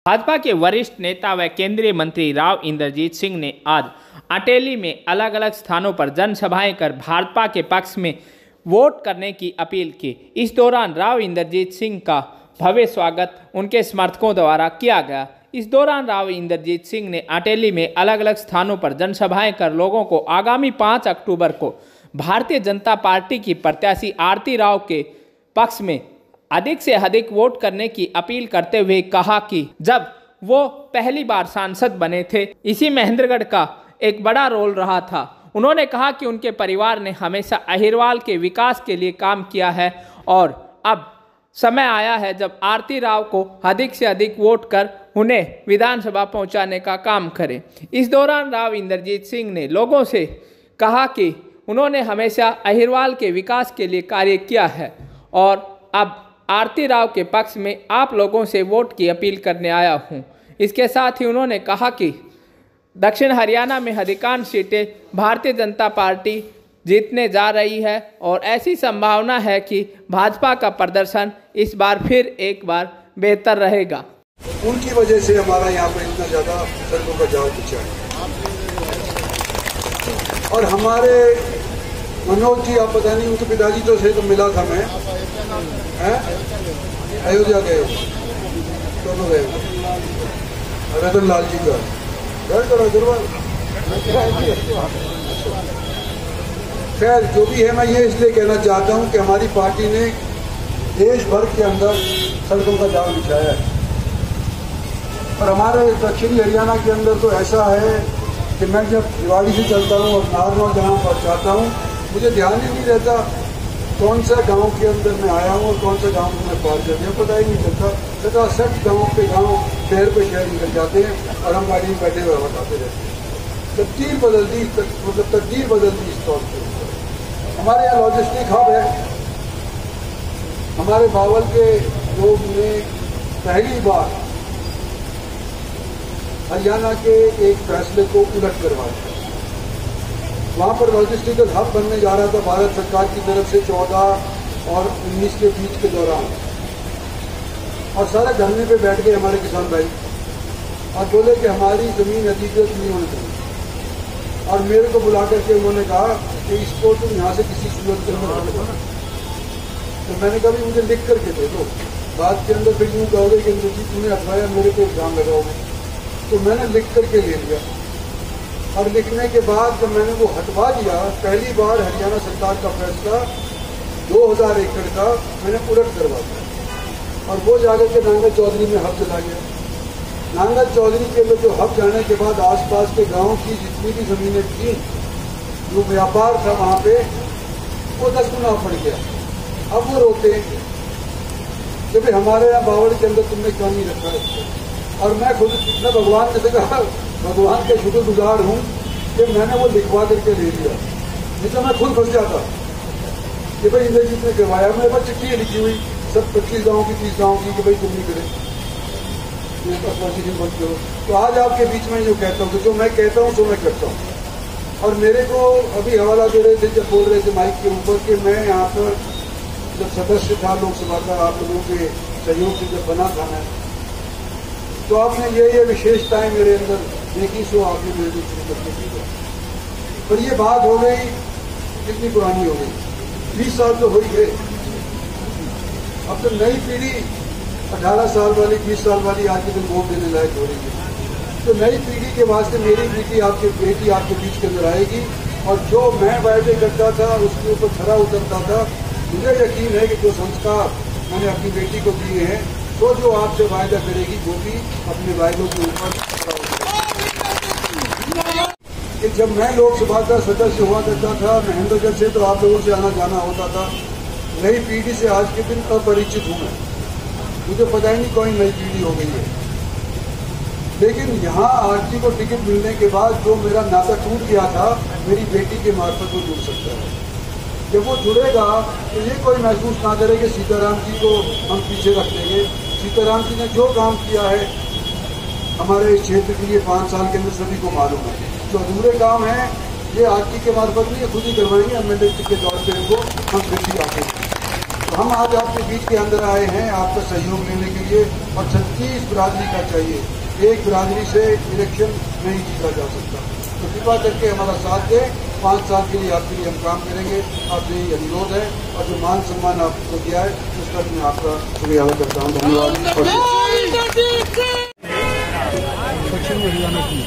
भाजपा के वरिष्ठ नेता व केंद्रीय मंत्री राव इंद्रजीत सिंह ने आज अटेली में अलग अलग स्थानों पर जनसभाएं कर भाजपा के पक्ष में वोट करने की अपील की। इस दौरान राव इंद्रजीत सिंह का भव्य स्वागत उनके समर्थकों द्वारा किया गया। इस दौरान राव इंद्रजीत सिंह ने अटेली में अलग अलग स्थानों पर जनसभाएं कर लोगों को आगामी 5 अक्टूबर को भारतीय जनता पार्टी की प्रत्याशी आरती राव के पक्ष में अधिक से अधिक वोट करने की अपील करते हुए कहा कि जब वो पहली बार सांसद बने थे, इसी महेंद्रगढ़ का एक बड़ा रोल रहा था। उन्होंने कहा कि उनके परिवार ने हमेशा अहिरवाल के विकास के लिए काम किया है और अब समय आया है जब आरती राव को अधिक से अधिक वोट कर उन्हें विधानसभा पहुंचाने का काम करें। इस दौरान राव इंद्रजीत सिंह ने लोगों से कहा कि उन्होंने हमेशा अहिरवाल के विकास के लिए कार्य किया है और अब आरती राव के पक्ष में आप लोगों से वोट की अपील करने आया हूं। इसके साथ ही उन्होंने कहा कि दक्षिण हरियाणा में अधिकांश सीटें भारतीय जनता पार्टी जीतने जा रही है और ऐसी संभावना है कि भाजपा का प्रदर्शन इस बार फिर एक बार बेहतर रहेगा। उनकी वजह से हमारा यहाँ पर इतना ज़्यादा सड़कों का जाल बिछा है। और हमारे मनोज जी, आप पता नहीं उनके पिताजी तो से तो मिला था मैं, अयोध्या गए, दोनों गए, रतन लाल जी का खैर जो भी है, मैं ये इसलिए कहना चाहता हूँ कि हमारी पार्टी ने देश भर के अंदर सड़कों का जाल बिछाया है और हमारे दक्षिणी हरियाणा के अंदर तो ऐसा है कि मैं जब दिवाली से चलता हूँ और नारनौल जहाँ पहुँचाता हूँ, मुझे ध्यान ही नहीं रहता कौन सा गांव के अंदर मैं आया हूँ और कौन सा गांव में मैं पार कर दिया, पता ही नहीं चलता। 60 गाँव पे गाँव, शहर पे शहर निकल जाते हैं और हम गाड़ी में बैठे हुए बताते रहते हैं। तकदीर बदलती, मतलब तकदीर बदलती इस तौर पर। हमारे यहाँ लॉजिस्टिक हब है। हमारे बावल के लोग ने पहली बार हरियाणा के एक फैसले को उलट करवाया। वहाँ पर लॉजिस्टिकल हब बनने जा रहा था भारत सरकार की तरफ से 14 और 19 के बीच के दौरान, और सारे धरने पे बैठ गए हमारे किसान भाई और बोले कि हमारी ज़मीन अधिकृत नहीं होनी चाहिए। और मेरे को बुला करके उन्होंने कहा कि इसको तुम यहाँ से किसी सूरत के अंदर हट जाना। तो मैंने कहा मुझे लिख करके दे दो, बात के अंदर फिर यूँ कहोगे कि तूने हटवाया, मेरे को इल्जाम लगाओगे। तो मैंने लिख करके ले लिया और लिखने के बाद जब मैंने वो हटवा दिया, पहली बार हरियाणा सरकार का फैसला 2000 एकड़ का मैंने उलट करवा दिया और वो जाकर के नांगल चौधरी में हब चला गया। नांगल चौधरी के लिए जो हब जाने के बाद आसपास के गांव की जितनी भी ज़मीनें थी, जो व्यापार था वहाँ पे, वो 10 गुना बढ़ गया। अब वो रोते कि भाई हमारे यहाँ बावड़ के अंदर तुमने क्यों नहीं रखा है। और मैं खुद मैं भगवान से कहा, भगवान के शुक्रगुजार हूँ कि मैंने वो लिखवा करके ले लिया, नहीं तो मैं खुद फंस जाता कि भाई इंद्रजीत ने करवाया। मेरे पास चिट्ठी लिखी हुई सब 25 गाँव की 30 गाँव की कि भाई तुम नहीं करे, बनते हो। तो आज आपके बीच में जो कहता हूँ, जो मैं कहता हूँ तो मैं करता हूँ। और मेरे को अभी हवाला दे रहे थे, जब बोल रहे थे माइक के ऊपर कि मैं यहाँ पर जब सदस्य था लोकसभा का, आप लोगों के सहयोग से जब बना था मैं, तो आपने ये विशेषताएं मेरे अंदर देखी, सो आपने मेरे को शुरू करके दी। पर ये बात हो गई कितनी पुरानी हो गई, 20 साल तो हो ही गए। अब तो नई पीढ़ी 18 साल वाली, 20 साल वाली आज के दिन वोट देने लायक हो रही है। तो नई पीढ़ी के वास्ते मेरी बेटी आपके बीच के अंदर आएगी और जो मैं वायदे करता था उसके ऊपर खरा उतरता था। मुझे यकीन है कि जो संस्कार मैंने अपनी बेटी को दिए हैं, तो जो आपसे वायदा करेगी वो भी अपने वायदों के ऊपर खरा उतरेगी। कि जब मैं लोकसभा का सदस्य हुआ करता था महेंद्रगढ़ से, तो आप लोगों से आना जाना होता था। नई पीढ़ी से आज के दिन अपरिचित हूँ मैं, मुझे पता ही नहीं कोई नई पीढ़ी हो गई है। लेकिन यहाँ आरती को टिकट मिलने के बाद जो मेरा नाता टूट गया था, मेरी बेटी के मार्फत वो जुड़ सकता है। जब वो जुड़ेगा तो ये कोई महसूस ना करे कि सीताराम जी को हम पीछे रख देंगे। सीताराम जी ने जो काम किया है हमारे क्षेत्र के लिए 5 साल के अंदर सभी को मालूम है। जो अधूरे काम हैं ये आरती के मार्फत नहीं, खुद ही करवाएंगे। एमएलए के तौर पर इनको हम कृषि आते हैं। हम आज आपके बीच के अंदर आए हैं आपका सहयोग लेने के लिए, और 36 बिरादरी का चाहिए, एक बिरादरी से इलेक्शन नहीं जीता जा सकता। तो कृपा करके हमारा साथ दें, 5 साल के लिए आपके लिए हम काम करेंगे, आपसे ये अनुरोध है। और जो मान सम्मान आपको दिया है उसका मैं आपका शुक्रिया अदा करता हूँ। धन्यवाद। दक्षिणी हरियाणा की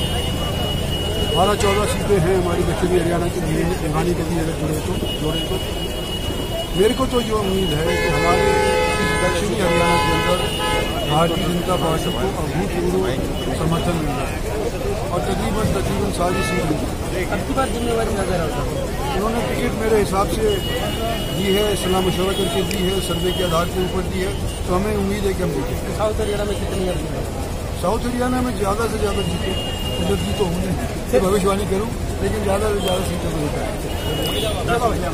12-14 सीटें हैं हमारी दक्षिणी हरियाणा की भिवानी के लिए जोड़े तो मेरे को तो ये उम्मीद है कि हमारे इस दक्षिणी हरियाणा के अंदर भारतीय जनता पार्टी को अभूतपूर्व समर्थन मिला है और तकरीबन सारी सीट मिली। आपकी बात जिम्मेवारी नजर आता है। उन्होंने टिकट मेरे हिसाब से दी है, सलाह मशवरा करके दी है, सर्वे के आधार के ऊपर दी है, तो हमें उम्मीद है कि हम जीतेंगे। साउथ हरियाणा में कितनी? साउथ हरियाणा में ज़्यादा से ज़्यादा जीते, जल्दी तो होंगे, भविष्यवाणी करूँ, लेकिन ज़्यादा से ज़्यादा सीटें को जीता है।